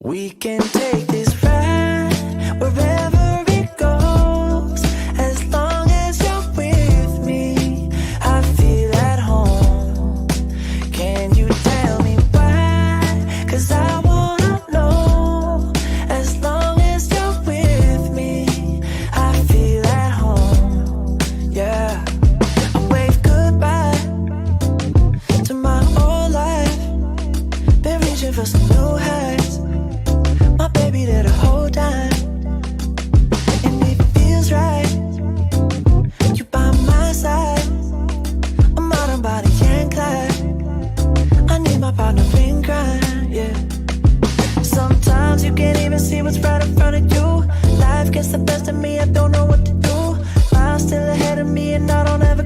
We can take this ride wherever it goes, as long as you're with me. I feel at home. Can you tell me why? 'Cause I wanna know. As long as you're with me, I feel at home. Yeah. I wave goodbye to my old life. Been reaching for some new heights. My baby there the whole time, and it feels right. You by my side. I'm out on body and Clyde. I need my partner in crime, yeah. Sometimes you can't even see what's right in front of you. Life gets the best of me, I don't know what to do. Miles still ahead of me and I don't ever